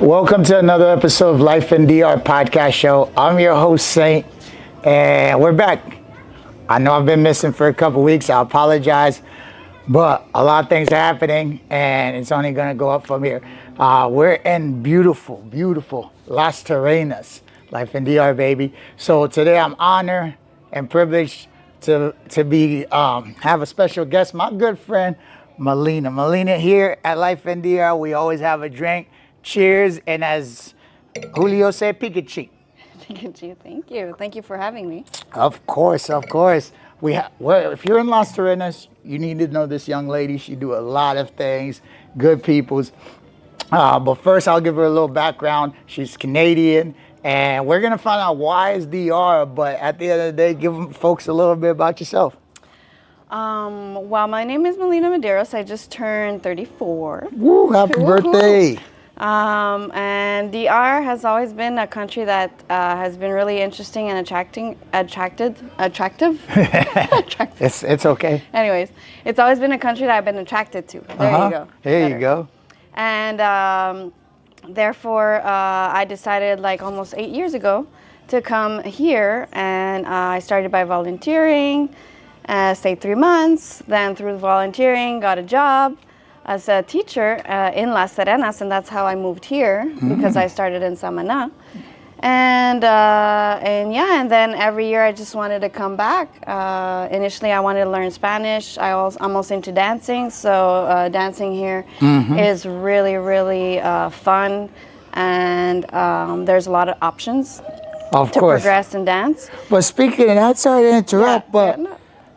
Welcome to another episode of Life in DR podcast show. I'm your host, Saint, and we're back. I know I've been missing for a couple weeks. I apologize, but a lot of things are happening, and it's only going to go up from here. We're in beautiful Las Terrenas, Life in DR, baby. So today I'm honored and privileged to be have a special guest, my good friend Melina. Melina here at Life in DR. We always have a drink. Cheers, and as Julio said, Pikachu. Pikachu, thank you. Thank you for having me. Of course. Well, if you're in Las Terrenas, you need to know this young lady. She do a lot of things, good peoples. But first, I'll give her a little background. She's Canadian, and we're gonna find out why is DR. But at the end of the day, give folks a little bit about yourself. Well, my name is Melina Medeiros. I just turned 34. Woo! Happy birthday! And DR has always been a country that has been really interesting and attractive. It's okay. Anyways, it's always been a country that I've been attracted to. There you go. There you go. And therefore, I decided like almost 8 years ago to come here, and I started by volunteering, stayed 3 months, then through volunteering, got a job as a teacher in Las Terrenas, and that's how I moved here because I started in Samaná. And then every year I just wanted to come back. Initially I wanted to learn Spanish. I'm also into dancing, so dancing here is really fun, and there's a lot of options to progress and dance. But speaking of that, sorry to interrupt,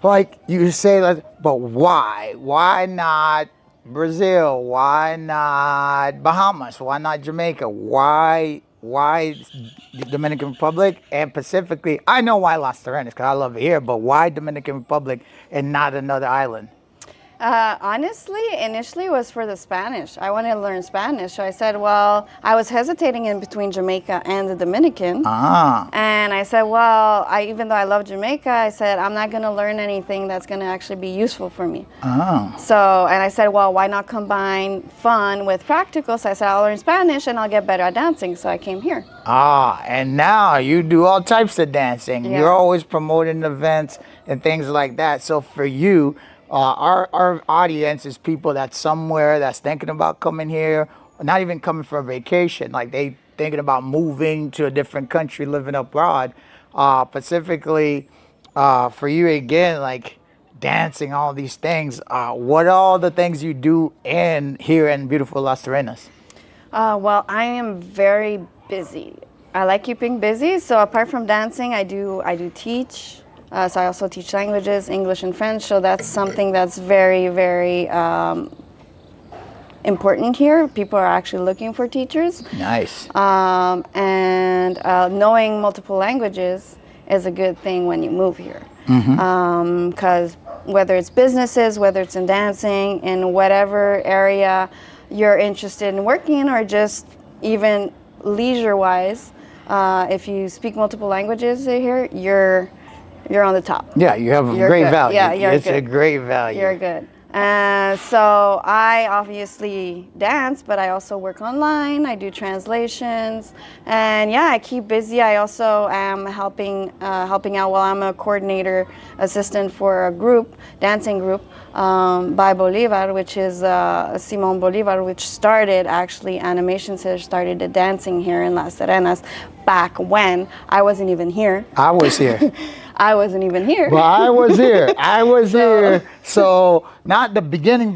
like you say, but why? Why not Brazil? Why not Bahamas? Why not Jamaica? Why the Dominican Republic? And specifically, I know why Las Terrenas, because I love it here, but why Dominican Republic and not another island? Honestly, initially it was for the Spanish. I wanted to learn Spanish. So I said, well, I was hesitating in between Jamaica and the Dominican. And I said, well, even though I love Jamaica, I said, I'm not going to learn anything that's going to actually be useful for me. So, and I said, well, why not combine fun with practical? So I said, I'll learn Spanish and I'll get better at dancing. So I came here. And now you do all types of dancing. Yeah. You're always promoting events and things like that. So for you, our audience is people that's somewhere that's thinking about coming here, not even coming for a vacation, like they thinking about moving to a different country, living abroad. Specifically, for you again, like dancing, all these things. What are all the things you do here in beautiful Las Terrenas? Well, I am very busy. I like keeping busy. So apart from dancing, I do teach. So I also teach languages, English and French. So that's something that's very important here. People are actually looking for teachers. Nice. And knowing multiple languages is a good thing when you move here. Because whether it's businesses, whether it's in dancing, in whatever area you're interested in working in, or just even leisure-wise, if you speak multiple languages here, you're on the top. Yeah, you have a great value. Yeah, it's a great value. You're good. So I obviously dance, but I also work online. I do translations, and I keep busy. I also am helping out while I'm a coordinator assistant for a dancing group by Bolivar, which is Simon Bolivar, which started actually animation center, started the dancing here in Las Terrenas back when I wasn't even here. I was here. I wasn't even here. Well, I was here. here. So not the beginning,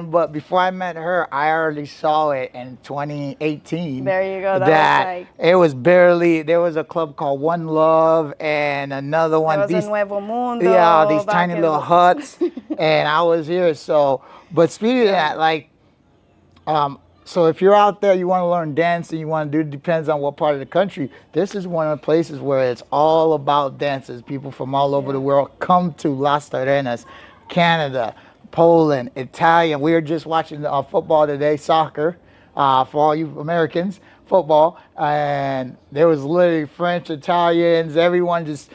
but before I met her, I already saw it in 2018. There you go. It was barely, there was a club called One Love and another one. There was a Nuevo Mundo. Yeah, these tiny little huts. And I was here. So, but speaking of that, like, so if you're out there, you want to learn dancing, you want to do, it depends on what part of the country. This is one of the places where it's all about dances. People from all over the world come to Las Terrenas, Canada, Poland, Italian. We were just watching football today, soccer, for all you Americans, football. And there was literally French, Italians, everyone just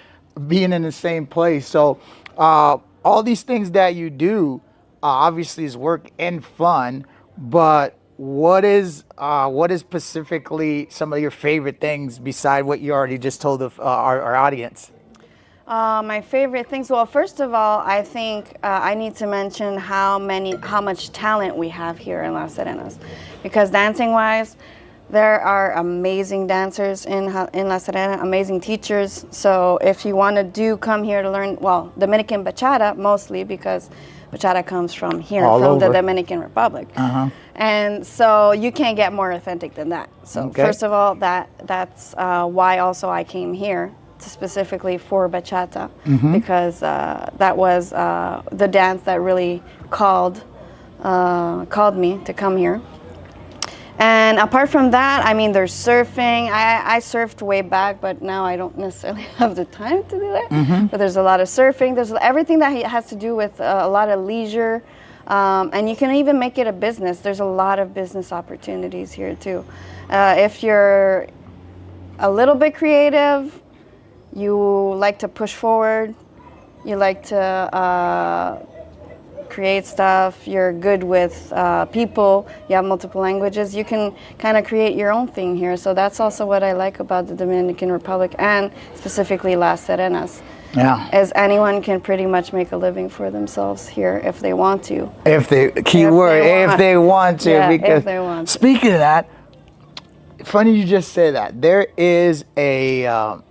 being in the same place. So all these things that you do obviously is work and fun, but what is specifically some of your favorite things beside what you already just told our audience? My favorite things. Well, first of all, I think I need to mention how much talent we have here in Las Terrenas, because dancing-wise, there are amazing dancers in Las Terrenas, amazing teachers. So if you want to come here to learn, well, Dominican bachata mostly, because bachata comes from here, All from over. the Dominican Republic. And so you can't get more authentic than that. So Okay. first of all, that's why also I came here specifically for bachata, because that was the dance that really called me to come here. And apart from that, I mean, there's surfing. I surfed way back, but now I don't necessarily have the time to do that. But there's a lot of surfing. There's everything that has to do with a lot of leisure. And you can even make it a business. There's a lot of business opportunities here too. If you're a little bit creative, you like to push forward, you like to create stuff, you're good with people, you have multiple languages, you can kind of create your own thing here. So that's also what I like about the Dominican Republic, and specifically Las Terrenas. Yeah. As anyone can pretty much make a living for themselves here if they want to. If they want to, Yeah, because if they want to. Speaking of that, funny you just say that. There is a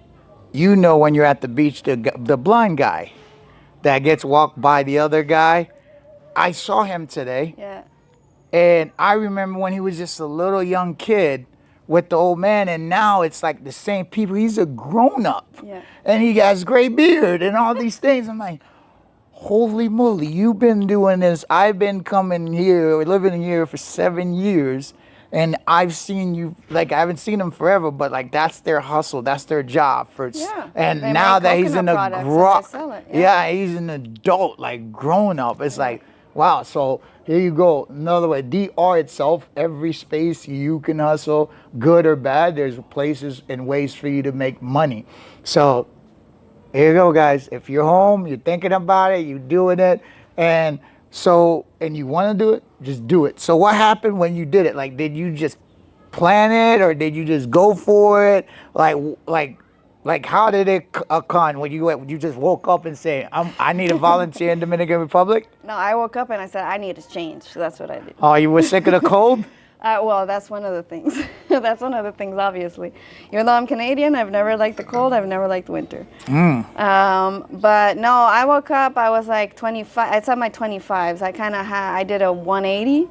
when you're at the beach, the blind guy that gets walked by the other guy. I saw him today. Yeah. And I remember when he was just a little young kid with the old man, and now it's like the same people. He's a grown up. Yeah. And he has gray beard and all these things. I'm like, holy moly, you've been doing this. I've been coming here, living here for 7 years, and I've seen you, like, I haven't seen them forever, but like that's their hustle, that's their job. Yeah, And they now make that he's coconut in a products and they grok, sell it, yeah, he's an adult, like grown up. It's like, wow. So here you go. Another way, DR itself, every space you can hustle, good or bad, there's places and ways for you to make money. So here you go, guys. If you're home, you're thinking about it, you're doing it, and you want to do it, just do it. So what happened when you did it? Like, did you just plan it, or did you just go for it? Like how did it come when you just woke up and say, I need a volunteer in Dominican Republic? No, I woke up and I said, I need to change. So that's what I did. Oh, you were sick of the cold? Well, that's one of the things. That's one of the things, obviously. Even though I'm Canadian, I've never liked the cold. I've never liked winter. But no, I woke up, I was like 25. It's at my 25s. I did a 180.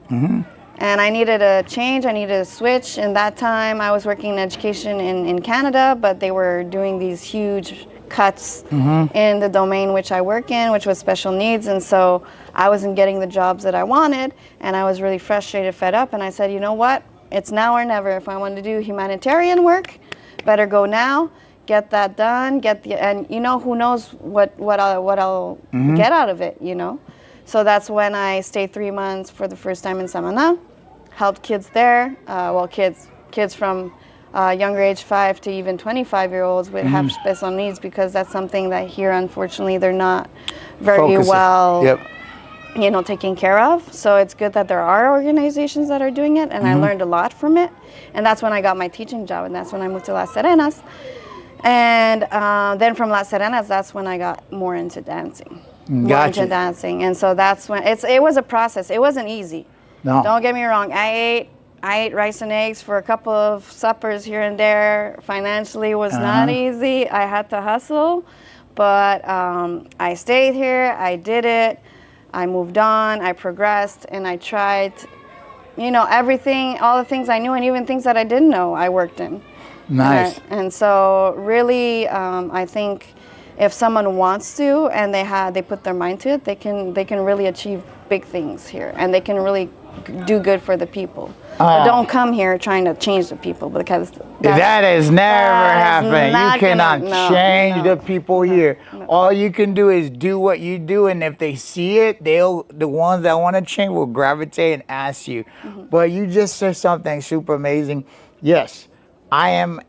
And I needed a change. I needed a switch. And that time, I was working in education in Canada, but they were doing these huge cuts in the domain which I work in, which was special needs. And so I wasn't getting the jobs that I wanted, and I was really frustrated, fed up, and I said, you know what? It's now or never. If I want to do humanitarian work, better go now, get that done, and who knows what I'll get out of it, So that's when I stayed 3 months for the first time in Samaná, helped kids there, kids from younger age 5 to even 25-year-olds would have special needs, because that's something that here, unfortunately, they're not very well taken care of. So it's good that there are organizations that are doing it, and I learned a lot from it. And that's when I got my teaching job, and that's when I moved to Las Terrenas. And then from Las Terrenas, that's when I got more into dancing. And so that's when it was a process. It wasn't easy. No. Don't get me wrong. I ate rice and eggs for a couple of suppers here and there. Financially, it was not easy. I had to hustle, but I stayed here. I did it. I moved on. I progressed, and I tried, everything, all the things I knew, and even things that I didn't know, I worked in. Nice. And so really, I think if someone wants to and they put their mind to it, they can really achieve big things here, and they can really do good for the people. But don't come here trying to change the people, because that has never happened. You cannot change the people here. No. All you can do is do what you do, and if they see it, the ones that want to change will gravitate and ask you. But you just said something super amazing. Yes, I am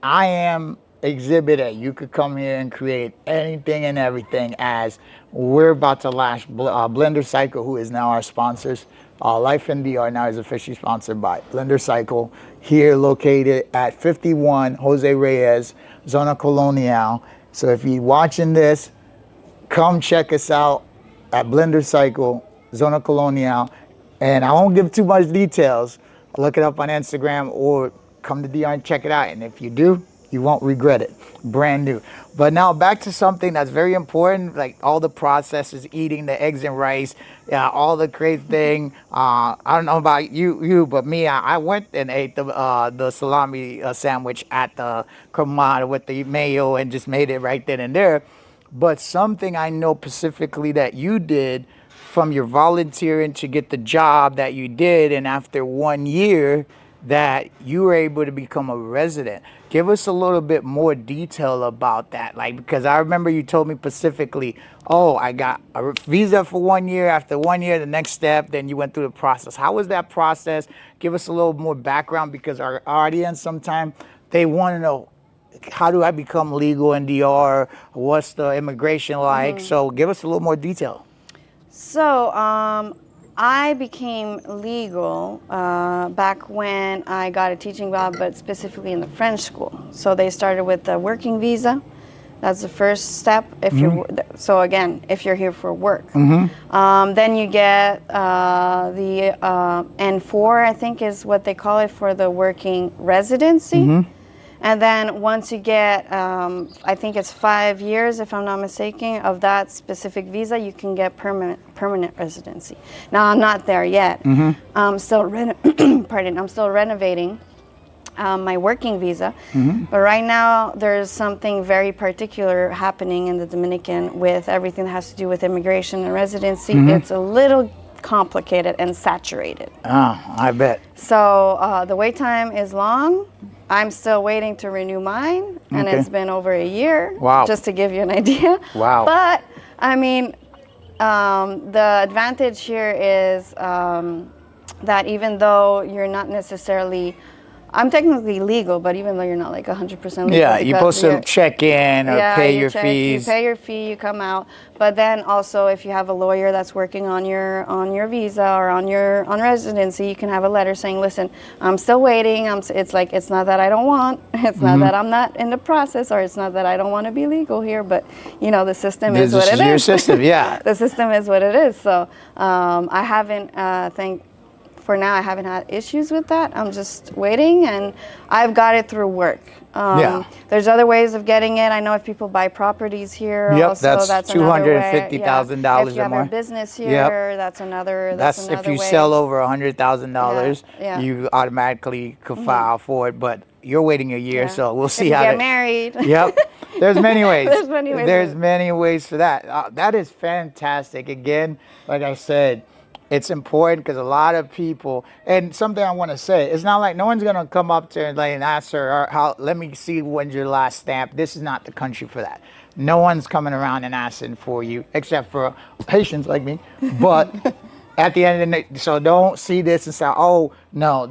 Exhibit A. You could come here and create anything and everything, as we're about to launch Blender Cycle, who is now our sponsors. Life in DR now is officially sponsored by Blender Cycle, here located at 51 Jose Reyes, Zona Colonial. So if you're watching this, come check us out at Blender Cycle, Zona Colonial. And I won't give too much details. Look it up on Instagram or come to DR and check it out. And if you do, you won't regret it. Brand new. But now back to something that's very important, like all the processes, eating the eggs and rice, all the crazy thing. I don't know about but me, I went and ate the salami sandwich at the Cremada with the mayo and just made it right then and there. But something I know specifically that you did from your volunteering to get the job that you did, and after 1 year that you were able to become a resident. Give us a little bit more detail about that. Like, because I remember you told me specifically, oh, I got a visa for 1 year. After 1 year, the next step, then you went through the process. How was that process? Give us a little more background, because our audience sometimes, they want to know, how do I become legal in DR? What's the immigration like? So give us a little more detail. So, I became legal back when I got a teaching job, but specifically in the French school. So they started with the working visa. That's the first step. If you're so again, if you're here for work, then you get the N4, I think is what they call it, for the working residency. And then once you get, I think it's 5 years, if I'm not mistaken, of that specific visa, you can get permanent residency. Now I'm not there yet. I'm still I'm still renovating my working visa. But right now there's something very particular happening in the Dominican with everything that has to do with immigration and residency. It's a little complicated and saturated. Oh, I bet. So the wait time is long. I'm still waiting to renew mine, and it's been over a year. Wow. Just to give you an idea. Wow. But I mean, the advantage here is that even though you're not necessarily, I'm technically legal, but even though you're not like 100% legal. Yeah, you're supposed to check in or pay your fees. You pay your fee, you come out. But then also, if you have a lawyer that's working on your visa or on residency, you can have a letter saying, "Listen, I'm still waiting. It's like, it's not that I don't want. It's not that I'm not in the process, or it's not that I don't want to be legal here. But you know, the system is what it is. This is your system, yeah. The system is what it is. So I haven't For now, I haven't had issues with that. I'm just waiting, and I've got it through work. There's other ways of getting it. I know if people buy properties here, also, that's $250,000 if you have or more. a business here, that's another. That's if you way. sell over $100,000, Yeah. you automatically could file for it. But you're waiting a year, so we'll see how. Get married. Yep. There's many ways. There's many ways for that. That is fantastic. Again, like I said, it's important because a lot of people, and something I want to say, it's not like no one's going to come up to and ask her, let me see when's your last stamp. This is not the country for that. No one's coming around and asking for you, except for Haitians like me. But at the end of the day, so don't see this and say, oh, no,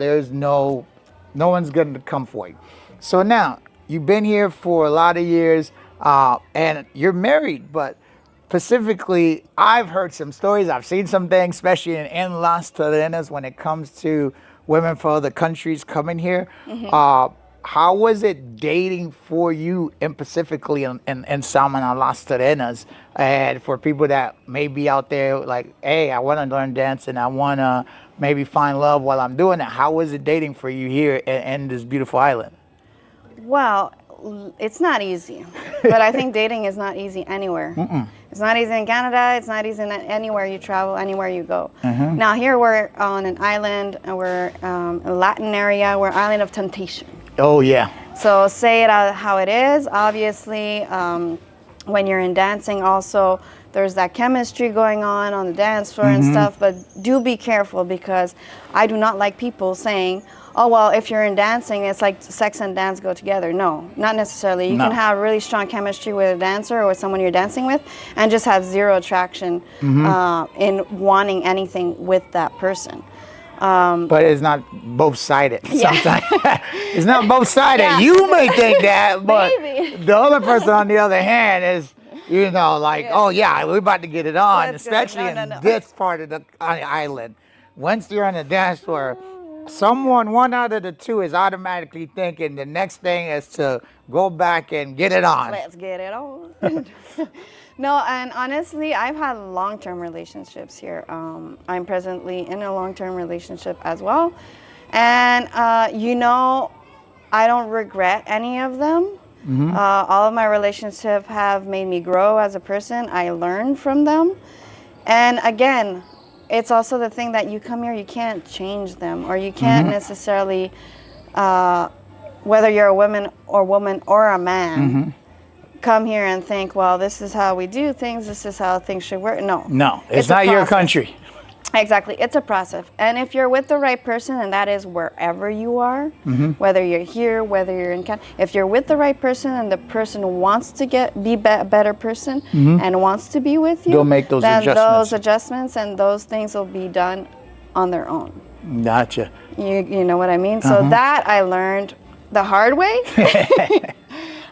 no one's going to come for you. So now, you've been here for a lot of years, and you're married, but specifically, I've heard some stories, I've seen some things, especially in Las Terrenas, when it comes to women from other countries coming here. How was it dating for you, and specifically in Salmon Las Terrenas, and for people that may be out there like, hey, I want to learn dance and I want to maybe find love while I'm doing it. How was it dating for you here in this beautiful island? Well, it's not easy, but I think dating is not easy anywhere. It's not easy in Canada. It's not easy anywhere you travel, anywhere you go. Now here we're on an island, and we're a Latin area. We're an island of temptation. Oh yeah. So say it how it is. Obviously, when you're in dancing, also there's that chemistry going on the dance floor and stuff. But do be careful, because I do not like people saying, oh, well, if you're in dancing, it's like sex and dance go together. No, not necessarily. You can have really strong chemistry with a dancer or with someone you're dancing with, and just have zero attraction in wanting anything with that person. But it's not both-sided sometimes. It's not both-sided. Yeah. You may think that, but the other person, on the other hand, is, oh yeah, we're about to get it on, especially in this part of the island. once you're on the dance floor, one out of the two is automatically thinking the next thing is to go back and get it on. Let's get it on. No, and honestly, I've had long-term relationships here. I'm presently in a long-term relationship as well. And, I don't regret any of them. All of my relationships have made me grow as a person. I learned from them. And again, it's also the thing that you come here, you can't change them, or you can't necessarily, whether you're a woman or a man, come here and think, well, this is how we do things, this is how things should work. No, it's not your country. Exactly, it's a process. And if you're with the right person, and that is wherever you are, whether you're here, whether you're in Canada, if you're with the right person and the person wants to be a better person and wants to be with you, they'll make those then adjustments. those adjustments and those things will be done on their own. Gotcha. You know what I mean? So that I learned the hard way.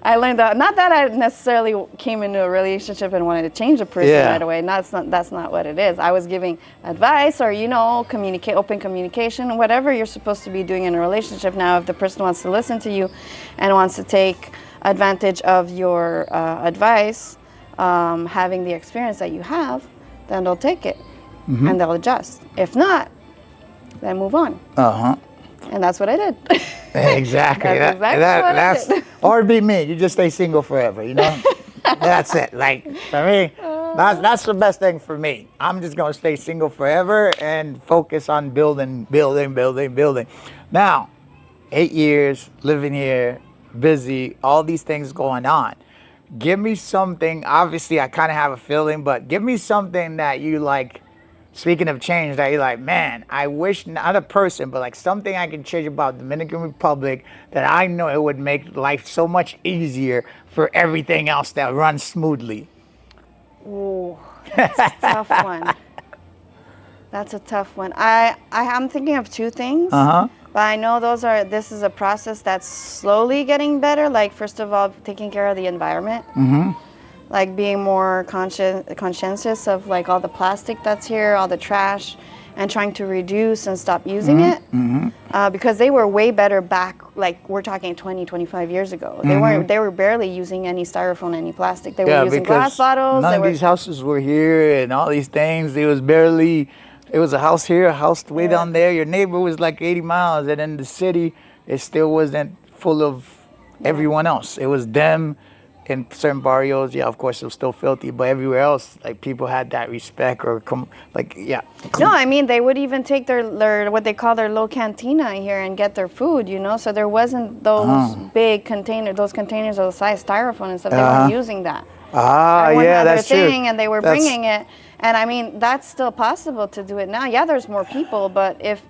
I learned that, not that I necessarily came into a relationship and wanted to change a person right away. That's not what it is. I was giving advice or, open communication, whatever you're supposed to be doing in a relationship. Now, if the person wants to listen to you and wants to take advantage of your advice, having the experience that you have, then they'll take it and they'll adjust. If not, then move on. And that's what I did. Exactly. That's what I did. Or be me. You just stay single forever, That's it. Like, for me, that's the best thing for me. I'm just going to stay single forever and focus on building. Now, 8 years, living here, busy, all these things going on. Give me something. Obviously, I kind of have a feeling, but give me something that you like. Speaking of change, that you're like, man, I wish, not a person, but like something I can change about Dominican Republic that I know it would make life so much easier for everything else that runs smoothly. Ooh, that's a tough one. That's a tough one. I'm thinking of two things, but I know this is a process that's slowly getting better. Like, first of all, taking care of the environment. Like being more conscientious of like all the plastic that's here, all the trash, and trying to reduce and stop using it. Because they were way better back, like we're talking 20, 25 years ago. They were barely using any styrofoam, any plastic. They were using glass bottles. None of these houses were here and all these things. It was a house here, a house way down there. Your neighbor was like 80 miles, and in the city, it still wasn't full of everyone else. It was them. In certain barrios, of course, it was still filthy, but everywhere else, like, people had that respect or No, I mean, they would even take their what they call their little cantina here and get their food, So there wasn't those big containers, those containers of the size styrofoam and stuff. They weren't using that. Everyone had that's their true. thing, and they were bringing it. And I mean, that's still possible to do it now. Yeah, there's more people, but if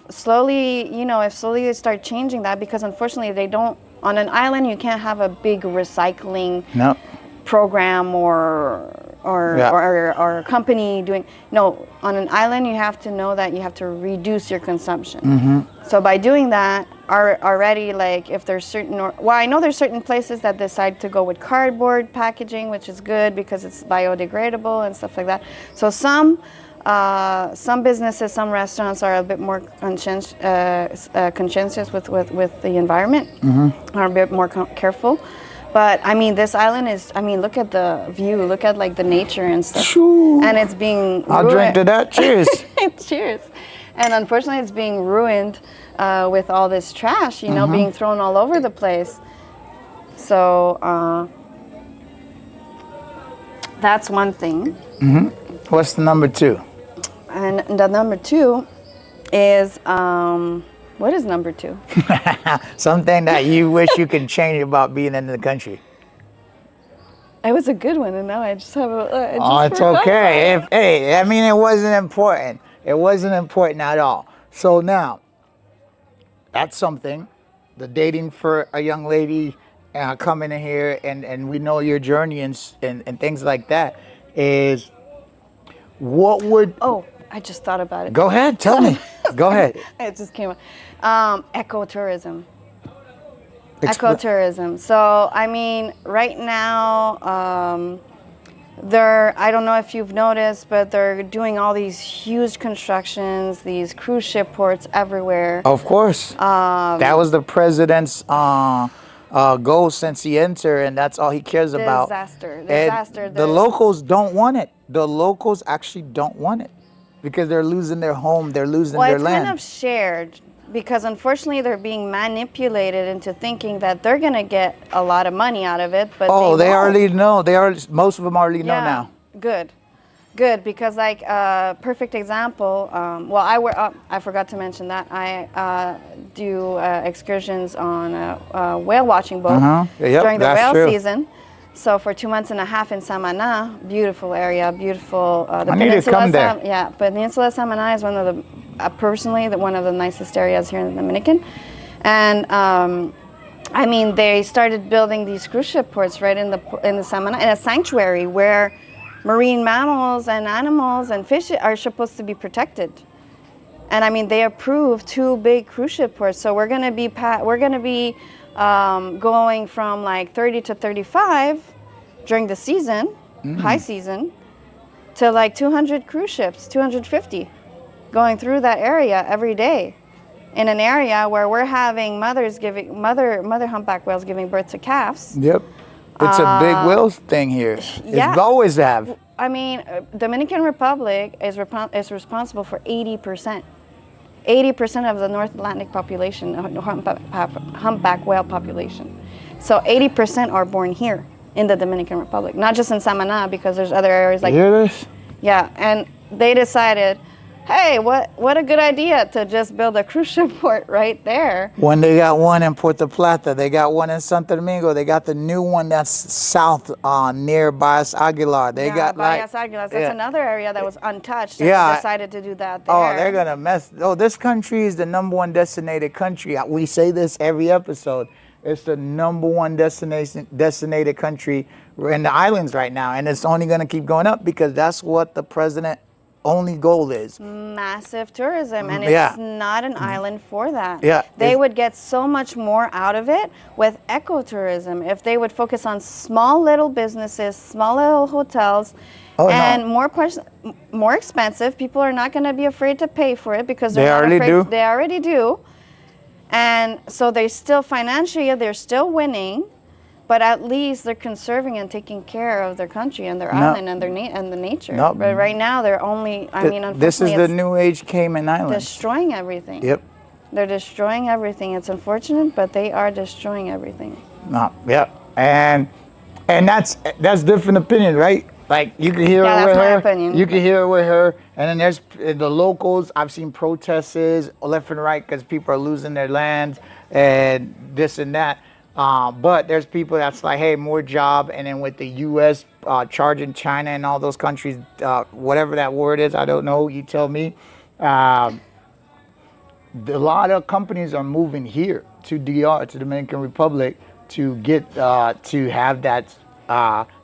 slowly, they start changing that, because unfortunately they don't. On an island, you can't have a big recycling program or a company doing. No, on an island, you have to know that you have to reduce your consumption. So by doing that, already, like, if there's I know there's certain places that decide to go with cardboard packaging, which is good because it's biodegradable and stuff like that. So some businesses, some restaurants are a bit more conscientious with the environment, are a bit more careful. But I mean, this island is, look at the view, look at like the nature and stuff. And it's being I'll drink to that. Cheers. Cheers. And unfortunately, it's being ruined with all this trash, being thrown all over the place. So that's one thing. What's the number two? And the number two is, what is number two? Something that you wish you could change about being in the country. It was a good one, and now I just have a. It's okay. It wasn't important. It wasn't important at all. So now, that's something. The dating for a young lady coming in here, and we know your journey and things like that, is what would... Oh, I just thought about it. Go ahead, tell me. Go ahead. It just came up. Ecotourism. Ecotourism. So, right now, I don't know if you've noticed, but they're doing all these huge constructions, these cruise ship ports everywhere. Of course. That was the president's goal since he entered, and that's all he cares about. Disaster. The locals don't want it. The locals actually don't want it because they're losing their home, they're losing their land. Well, it's kind of shared because unfortunately they're being manipulated into thinking that they're going to get a lot of money out of it, but they won't. already know. Most of them already know now. Good, because like perfect example. I forgot to mention that I do excursions on a whale watching boat during the whale season. So for 2.5 months in Samana, beautiful area, beautiful. I need to come there. Peninsula Samana is one of the personally one of the nicest areas here in the Dominican, and I mean they started building these cruise ship ports right in the Samana in a sanctuary where marine mammals and animals and fish are supposed to be protected. And I mean, they approved 2 big cruise ship ports. So we're going to be going from like 30 to 35 during the season, high season, to like 200 cruise ships, 250, going through that area every day. In an area where we're having mother humpback whales giving birth to calves. Yep. It's a big whales thing here. It's always have. I mean, Dominican Republic is responsible for 80%. 80% of the North Atlantic population, humpback whale population. So 80% are born here in the Dominican Republic, not just in Samana, because there's other areas like. You hear this? Yeah, and they decided, hey, what a good idea to just build a cruise ship port right there. When they got one in Puerto Plata, they got one in Santo Domingo, they got the new one that's south near Baez Aguilar. They got Baez Aguilar. That's another area that was untouched. And they decided to do that there. Oh, they're gonna mess. Oh, this country is the #1 designated country. We say this every episode. It's the #1 designated country in the islands right now, and it's only gonna keep going up because that's what the president only goal is. Massive tourism, and it's not an island for that. Yeah, they would get so much more out of it with ecotourism if they would focus on small little businesses, small little hotels, more expensive. People are not going to be afraid to pay for it because they already do. And so they still financially, they're still winning. But at least they're conserving and taking care of their country and their island and the nature. Nope. But right now they're only. Unfortunately, this is the New Age Cayman Islands. Destroying everything. Yep. They're destroying everything. It's unfortunate, but they are destroying everything. And that's different opinion, right? Like you can hear it with her. Opinion. You can hear it with her, and then there's the locals. I've seen protests left and right because people are losing their land and this and that. But there's people that's like, hey, more job, and then with the U.S. Charging China and all those countries, whatever that word is, I don't know. You tell me. A lot of companies are moving here to DR, to Dominican Republic, to get to have that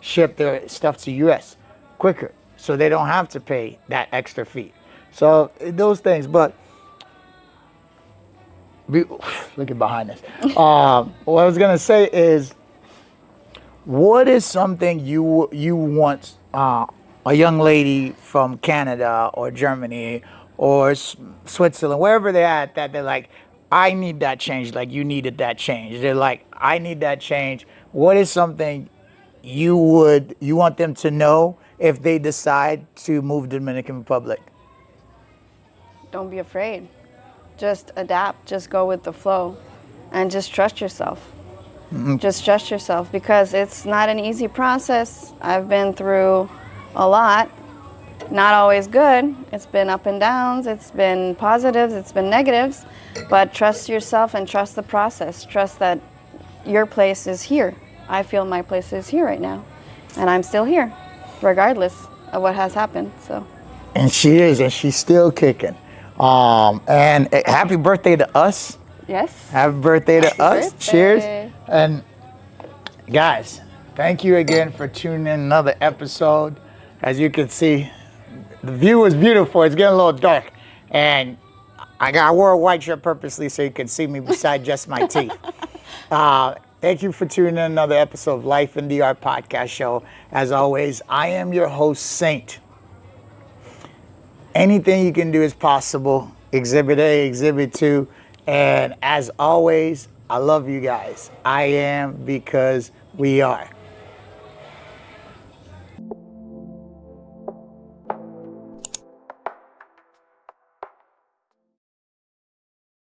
ship their stuff to U.S. quicker, so they don't have to pay that extra fee. So those things, but. Looking behind us. What I was gonna say is, what is something you want a young lady from Canada or Germany or Switzerland, wherever they're at, that they're like, I need that change, like you needed that change. They're like, I need that change. What is something you want them to know if they decide to move to Dominican Republic? Don't be afraid. Just adapt, just go with the flow, and just trust yourself. Just trust yourself, because it's not an easy process. I've been through a lot, not always good. It's been up and downs, it's been positives, it's been negatives, but trust yourself and trust the process. Trust that your place is here. I feel my place is here right now, and I'm still here, regardless of what has happened. So. And she is, and she's still kicking. And happy birthday to us. Yes. Happy birthday to us. Birthday. Cheers. And guys, thank you again for tuning in another episode. As you can see, the view is beautiful. It's getting a little dark. And I wore a white shirt purposely so you can see me beside just my teeth. Thank you for tuning in another episode of Life in DR podcast show. As always, I am your host, Saint. Anything you can do is possible. Exhibit A, Exhibit 2. And as always, I love you guys. I am because we are.